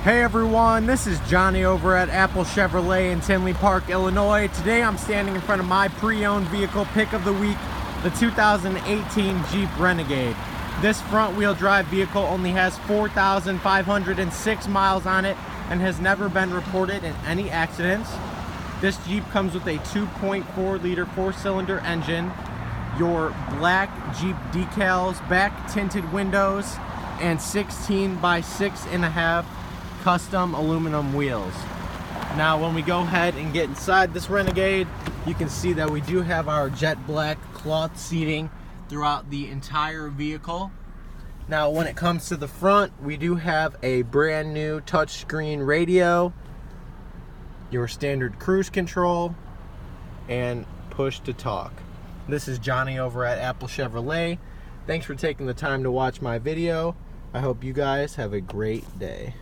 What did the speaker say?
Hey everyone, this is Johnny over at Apple Chevrolet in Tinley Park, Illinois. Today I'm standing in front of my pre-owned vehicle pick of the week, the 2018 Jeep Renegade. This front wheel drive vehicle only has 4,506 miles on it and has never been reported in any accidents. This Jeep comes with a 2.4 liter 4-cylinder engine, your black Jeep decals, back tinted windows, and 16 by 6.5 custom aluminum wheels. Now when we go ahead and get inside this Renegade, you can see that we do have our jet black cloth seating throughout the entire vehicle. Now when it comes to the front, we do have a brand new touchscreen radio, your standard cruise control, and push to talk. This is Johnny over at Apple Chevrolet. Thanks for taking the time to watch my video. I hope you guys have a great day.